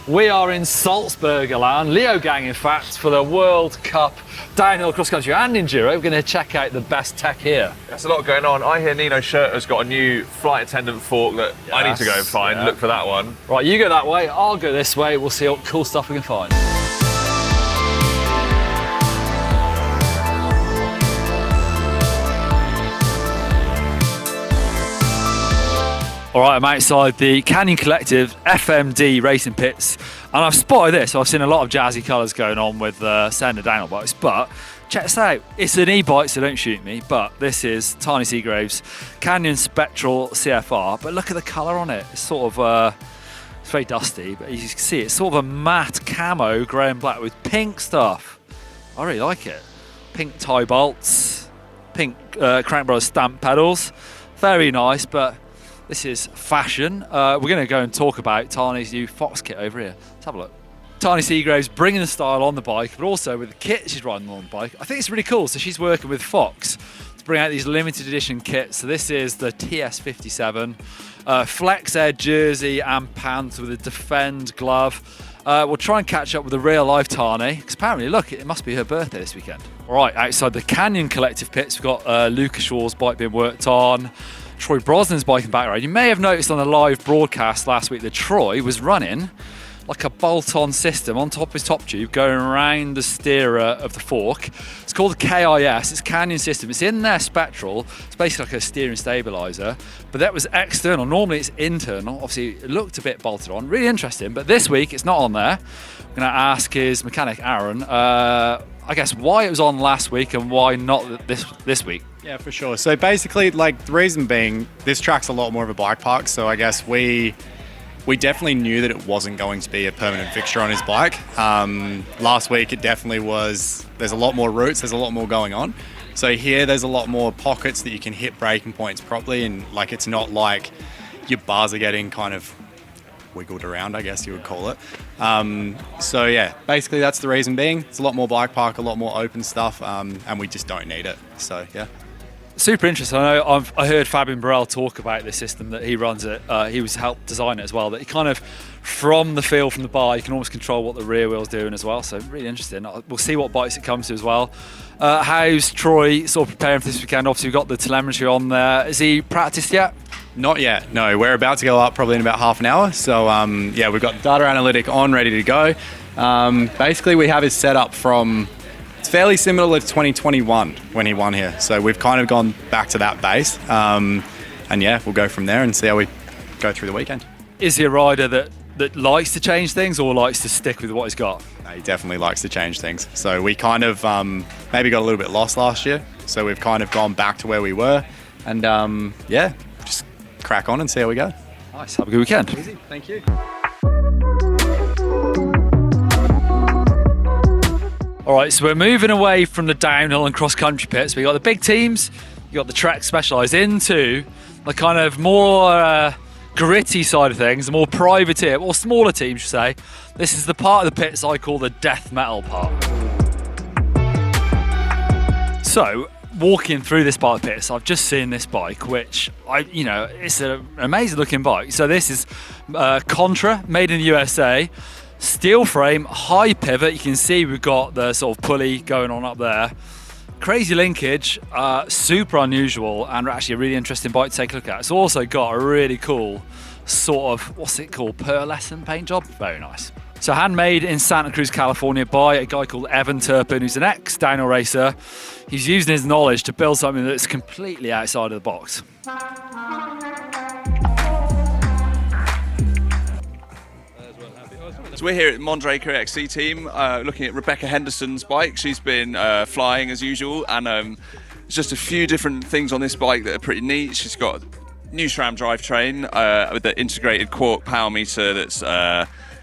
We are in Salzburgerland, Leogang in fact, for the World Cup downhill cross country and enduro. We're going to check out the best tech here. There's a lot going on. I hear Nino Schurter's got a new flight attendant fork that I need to go and find. Yeah. Look for that one. Right, you go that way, I'll go this way. We'll see what cool stuff we can find. All right, I'm outside the Canyon Collective FMD racing pits, and I've spotted this. I've seen a lot of jazzy colours going on with Sender downhill bikes, but check this out. It's an e-bike, so don't shoot me, but this is Tiny Seagrave's Canyon Spectral CFR, but look at the colour on it. It's sort of, it's very dusty, but you can see it's sort of a matte camo, grey and black with pink stuff. I really like it. Pink tie bolts, pink Crank Brothers stamp pedals. Very nice, but this is fashion. We're going to go and talk about Tiny's new Fox kit over here. Let's have a look. Tiny Seagrave's bringing the style on the bike, but also with the kit she's riding on the bike. I think it's really cool. So she's working with Fox to bring out these limited edition kits. So this is the TS57, Flex Air jersey and pants with a Defend glove. We'll try and catch up with the real life Tiny, because apparently, look, it must be her birthday this weekend. All right, outside the Canyon Collective pits, we've got Lucas Shaw's bike being worked on. Troy Brosnan's bike and back ride. You may have noticed on the live broadcast last week that Troy was running like a bolt-on system on top of his top tube going around the steerer of the fork. It's called the KIS, it's Canyon system. It's in their Spectral. It's basically like a steering stabilizer, but that was external. Normally it's internal. Obviously it looked a bit bolted on. Really interesting, but this week it's not on there. I'm going to ask his mechanic Aaron, I guess, why it was on last week and why not this week. Yeah, for sure. So basically, like, the reason being, this track's a lot more of a bike park, so I guess we definitely knew that it wasn't going to be a permanent fixture on his bike. Last week it definitely was. There's a lot more routes, there's a lot more going on. So here there's a lot more pockets that you can hit braking points properly, and like it's not like your bars are getting kind of wiggled around, I guess you would call it. So yeah, basically that's the reason being. It's a lot more bike park, a lot more open stuff, and we just don't need it. So yeah. Super interesting. I know I heard Fabian Burrell talk about the system that he runs it. He was helped design it as well. That he kind of, from the feel from the bar, you can almost control what the rear wheel's doing as well. So really interesting. We'll see what bikes it comes to as well. How's Troy sort of preparing for this weekend? Obviously we've got the telemetry on there. Has he practiced yet? Not yet, no. We're about to go up probably in about half an hour. So yeah, we've got data analytic on, ready to go. Basically we have his setup from, it's fairly similar to 2021 when he won here. So we've kind of gone back to that base. And yeah, we'll go from there and see how we go through the weekend. Is he a rider that likes to change things or likes to stick with what he's got? No, he definitely likes to change things. So we kind of maybe got a little bit lost last year. So we've kind of gone back to where we were. And yeah, just crack on and see how we go. Nice, have a good weekend. Easy, thank you. All right, so we're moving away from the downhill and cross-country pits. We got the big teams, you got the Trek Specialized, into the kind of more gritty side of things, the more privateer, or smaller teams, should say. This is the part of the pits I call the death metal part. So, walking through this part of the pits, I've just seen this bike, which it's an amazing looking bike. So this is Contra, made in the USA. Steel frame, high pivot. You can see we've got the sort of pulley going on up there. Crazy linkage, super unusual, and actually a really interesting bike to take a look at. It's also got a really cool sort of, what's it called, pearlescent paint job. Very nice. So handmade in Santa Cruz, California by a guy called Evan Turpin, who's an ex-downhill racer. He's using his knowledge to build something that's completely outside of the box. So we're here at Mondraker XC team, looking at Rebecca Henderson's bike. She's been flying as usual, and there's just a few different things on this bike that are pretty neat. She's got new SRAM drivetrain with the integrated Quark power meter that's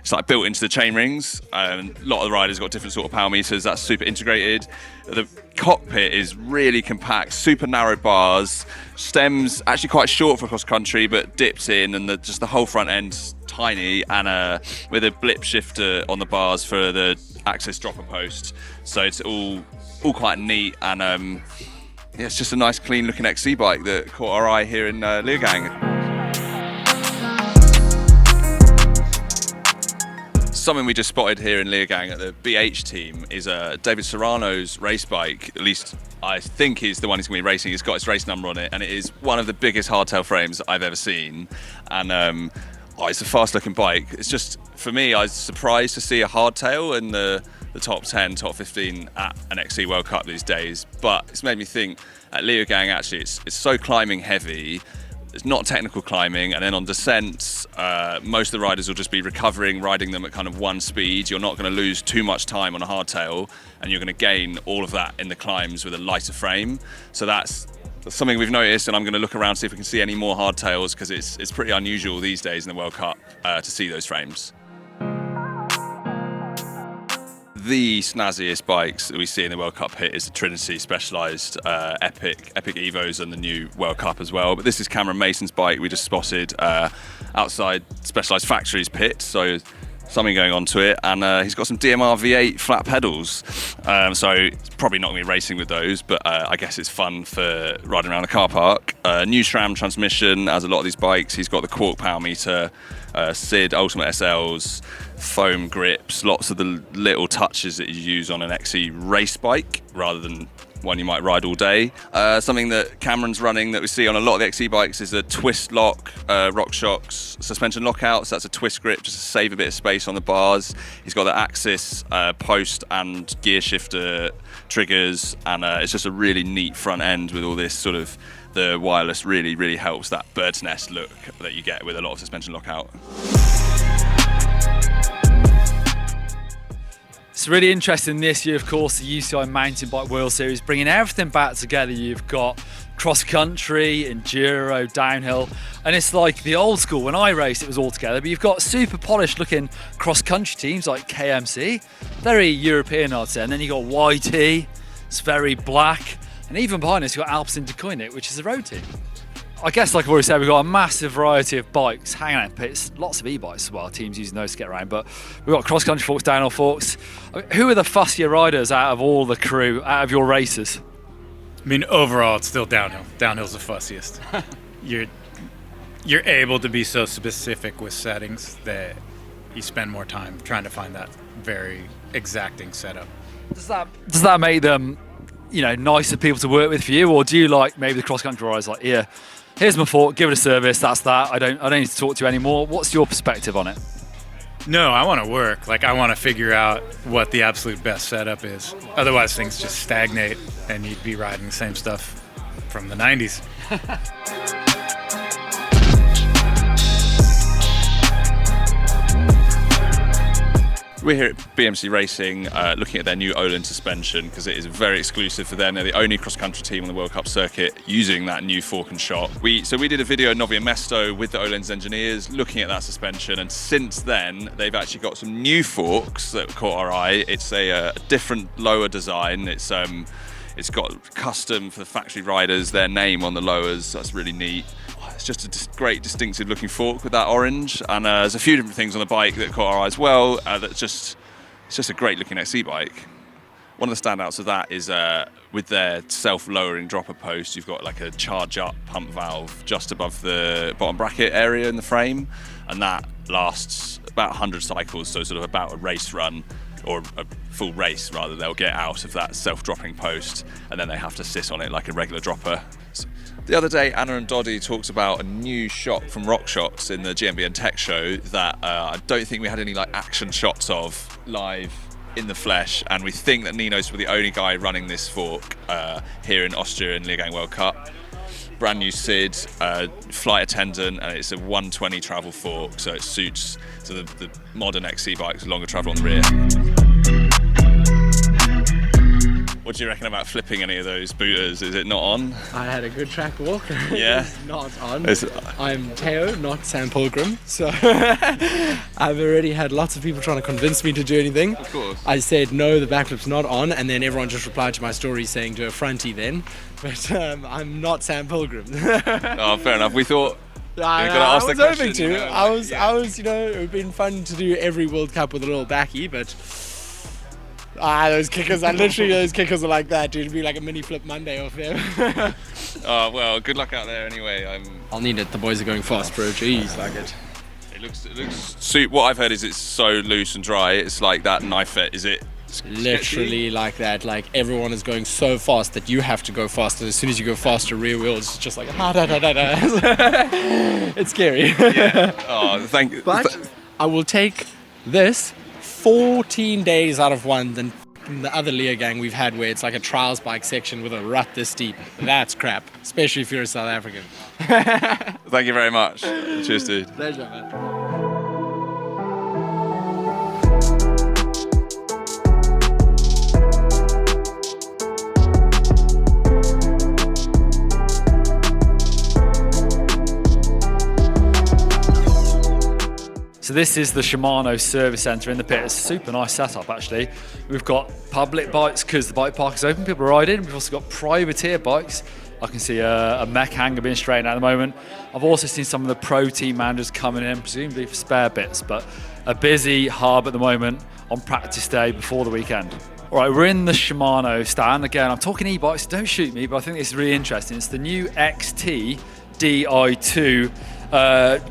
it's like built into the chain rings. A lot of the riders got different sort of power meters. That's super integrated. The cockpit is really compact, super narrow bars. Stems actually quite short for cross country, but dips in, and just the whole front end's tiny, and with a blip shifter on the bars for the access dropper post. So it's all quite neat, and yeah, it's just a nice, clean looking XC bike that caught our eye here in Leogang. something we just spotted here in Leogang at the BH team is David Serrano's race bike. At least I think he's the one he's going to be racing. It's got its race number on it, and it is one of the biggest hardtail frames I've ever seen. And it's a fast-looking bike. It's just, for me, I was surprised to see a hardtail in the top 10, top 15 at an XC World Cup these days. But it's made me think, at Leogang, actually, it's so climbing heavy. It's not technical climbing, and then on descents, most of the riders will just be recovering, riding them at kind of one speed. You're not going to lose too much time on a hardtail, and you're going to gain all of that in the climbs with a lighter frame. So that's something we've noticed, and I'm going to look around, see if we can see any more hardtails, because it's pretty unusual these days in the World Cup to see those frames. The snazziest bikes that we see in the World Cup hit is the Trinity Specialized Epic Evos and the new World Cup as well. But this is Cameron Mason's bike we just spotted outside Specialized Factories pit, so something going on to it, and he's got some DMR V8 flat pedals, so it's probably not going to be racing with those, but I guess it's fun for riding around the car park. New SRAM transmission, as a lot of these bikes. He's got the quark power meter, SID Ultimate SLs, foam grips, lots of the little touches that you use on an XC race bike rather than one you might ride all day. Something that Cameron's running that we see on a lot of the XC bikes is a twist lock RockShox suspension lockout. So that's a twist grip just to save a bit of space on the bars. He's got the Axis post and gear shifter triggers, and it's just a really neat front end with all this sort of, the wireless really helps that bird's nest look that you get with a lot of suspension lockout. It's really interesting this year, of course, the UCI Mountain Bike World Series, bringing everything back together. You've got cross country, enduro, downhill, and it's like the old school. When I raced, it was all together, but you've got super polished looking cross country teams like KMC, very European, I'd say, and then you've got YT, it's very black, and even behind us, you've got Alpecin Deceuninck, which is a road team. I guess, like I've already said, we've got a massive variety of bikes hanging out in pits, lots of e-bikes as well, teams using those to get around, but we've got cross-country forks, downhill forks. I mean, who are the fussier riders out of all the crew, out of your races? I mean, overall, it's still downhill. Downhill's the fussiest. You're able to be so specific with settings that you spend more time trying to find that very exacting setup. Does that make them, nicer people to work with for you, or do you like maybe the cross-country riders like, yeah, here's my fork, give it a service, that's that, I don't need to talk to you anymore? What's your perspective on it? No, I want to work. I want to figure out what the absolute best setup is. Otherwise, things just stagnate and you'd be riding the same stuff from the 90s. We're here at BMC Racing looking at their new Öhlins suspension because it is very exclusive for them. They're the only cross-country team on the World Cup circuit using that new fork and shock. So we did a video at Novi and Mesto with the Öhlins engineers looking at that suspension, and since then they've actually got some new forks that caught our eye. It's a different lower design. It's got custom for the factory riders, their name on the lowers. That's really neat. It's just a great distinctive looking fork with that orange, and there's a few different things on the bike that caught our eye as well. It's just a great looking XC bike. One of the standouts of that is with their self-lowering dropper post, you've got like a charge up pump valve just above the bottom bracket area in the frame, and that lasts about 100 cycles, so sort of about a race run, or a full race rather. They'll get out of that self-dropping post and then they have to sit on it like a regular dropper. The other day, Anna and Doddy talked about a new shot from RockShox in the GMBN Tech show that I don't think we had any action shots of live in the flesh, and we think that Nino's the only guy running this fork here in Austria in Leogang World Cup. Brand new SID, flight attendant, and it's a 120 travel fork, so it suits the modern XC bikes, longer travel on the rear. What do you reckon about flipping any of those booters? Is it not on? I had a good track walk. Yeah. It's not on. I'm Theo, not Sam Pilgrim. So I've already had lots of people trying to convince me to do anything. Of course. I said, no, the backflip's not on. And then everyone just replied to my story saying do a fronty then. But I'm not Sam Pilgrim. Oh, fair enough. We thought... I was hoping to. I was, it would have been fun to do every World Cup with a little backy, but... those kickers are like that, dude. It'd be like a mini flip Monday off there. Oh, well, good luck out there anyway. I'll need it. The boys are going fast, bro. Jeez, like it. It looks what I've heard is it's so loose and dry. It's like that knife fit. Is it? Literally like that. Like everyone is going so fast that you have to go faster. As soon as you go faster, rear wheel is just like It's scary. Yeah. Oh, thank you. But I will take this 14 days out of one than the other Leogang we've had where it's like a trials bike section with a rut this deep. That's crap, especially if you're a South African. Thank you very much. Cheers, dude. Pleasure, man. So this is the Shimano service centre in the pit. It's a super nice setup actually. We've got public bikes because the bike park is open, people ride in. We've also got privateer bikes. I can see a mech hanger being straightened out at the moment. I've also seen some of the pro team managers coming in, presumably for spare bits, but a busy hub at the moment on practice day before the weekend. All right, we're in the Shimano stand. Again, I'm talking e-bikes, don't shoot me, but I think this is really interesting. It's the new XT Di2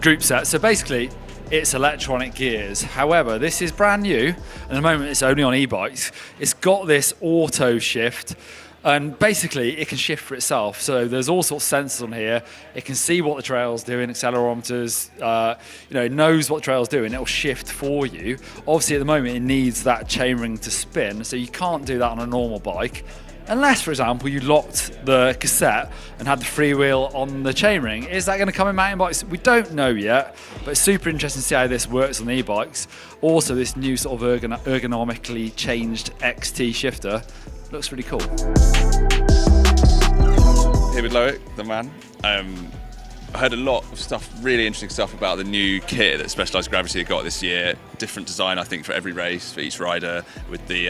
group set. So basically, it's electronic gears. However, this is brand new, and at the moment it's only on e-bikes. It's got this auto shift, and basically it can shift for itself. So there's all sorts of sensors on here. It can see what the trail's doing, accelerometers, it knows what the trail's doing. It'll shift for you. Obviously at the moment it needs that chainring to spin, so you can't do that on a normal bike. Unless, for example, you locked the cassette and had the freewheel on the chainring. Is that going to come in mountain bikes? We don't know yet, but it's super interesting to see how this works on the e-bikes. Also, this new sort of ergonomically changed XT shifter looks really cool. Here with Loic, the man. I heard a lot of stuff, really interesting stuff about the new kit that Specialized Gravity have got this year. Different design, I think, for every race, for each rider, with the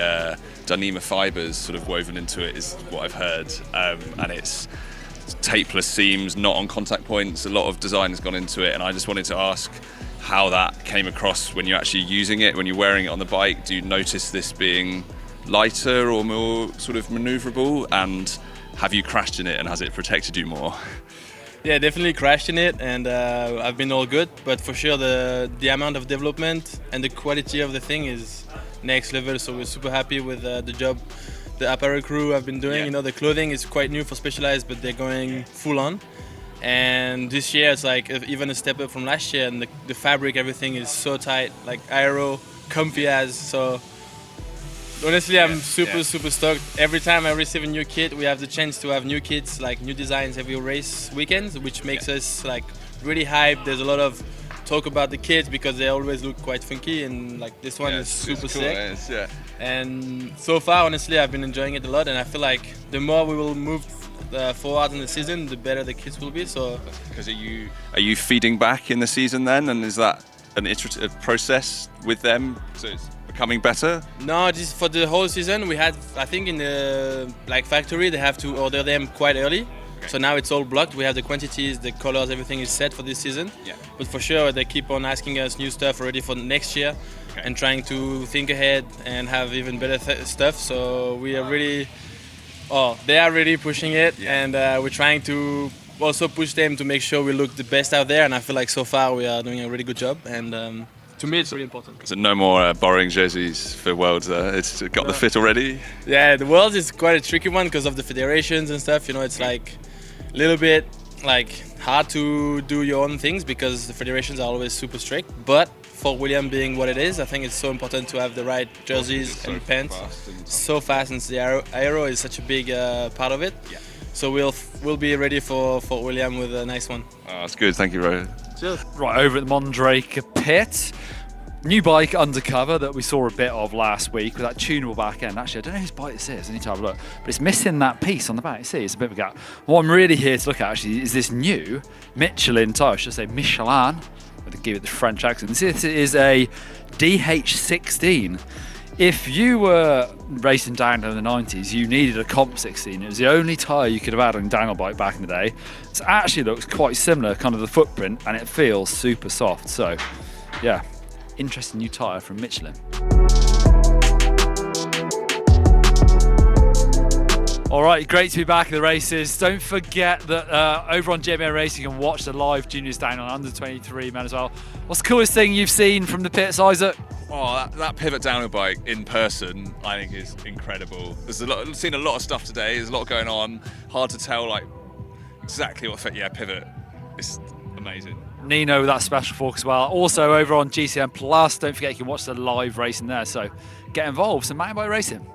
Dyneema fibres sort of woven into it is what I've heard. And it's tapeless seams, not on contact points. A lot of design has gone into it, and I just wanted to ask how that came across when you're actually using it, when you're wearing it on the bike. Do you notice this being lighter or more sort of manoeuvrable? And have you crashed in it, and has it protected you more? Yeah, definitely crashed in it, and I've been all good. But for sure, the amount of development and the quality of the thing is next level. So we're super happy with the job the apparel crew have been doing. Yeah. The clothing is quite new for Specialized, but they're going full on. And this year it's like even a step up from last year, and the fabric, everything is so tight, like aero, comfy as. So honestly, I'm super stoked. Every time I receive a new kit, we have the chance to have new kits, like new designs every race weekend, which makes us like really hyped. There's a lot of talk about the kits because they always look quite funky, and like this one is super sick. Yeah. And so far, honestly, I've been enjoying it a lot, and I feel like the more we will move forward in the season, the better the kits will be. So, because are you feeding back in the season then, and is that an iterative process with them? So it's becoming better? No, just for the whole season, we had, I think in the factory, they have to order them quite early. Okay. So now it's all blocked. We have the quantities, the colors, everything is set for this season. Yeah. But for sure, they keep on asking us new stuff already for next year, and trying to think ahead and have even better stuff. So we are really, they are really pushing it, and we're trying to also push them to make sure we look the best out there. And I feel like so far we are doing a really good job. And to me, it's really important. So no more borrowing jerseys for Worlds. It's got the fit already. Yeah, the Worlds is quite a tricky one because of the federations and stuff. It's like a little bit hard to do your own things because the federations are always super strict. But for William being what it is, I think it's so important to have the right jerseys and pants. So fast, and the aero is such a big part of it. Yeah. So we'll be ready for William with a nice one. Oh, that's good. Thank you, Ro. Cheers. Right, over at the Mondraker pit. New bike undercover that we saw a bit of last week with that tunable back end. Actually, I don't know whose bike this is. I need to have a look. But it's missing that piece on the back. You see, it's a bit of a gap. What I'm really here to look at actually is this new Michelin tyre. I should say Michelin, with give it the French accent. This is a DH16. If you were racing down in the 90s, you needed a Comp 16. It was the only tyre you could have had on a downhill bike back in the day. It actually looks quite similar, kind of the footprint, and it feels super soft. So, yeah, interesting new tyre from Michelin. All right, great to be back at the races. Don't forget that over on GMBN Racing you can watch the live juniors down on under 23 men as well. What's the coolest thing you've seen from the pits, Isaac? Oh, that pivot downhill bike in person, I think, is incredible. I've seen a lot of stuff today. There's a lot going on. Hard to tell, like exactly what fit. Yeah, pivot. It's amazing. Nino with that special fork as well. Also over on GCN Plus, don't forget you can watch the live racing there. So get involved. So mountain bike racing.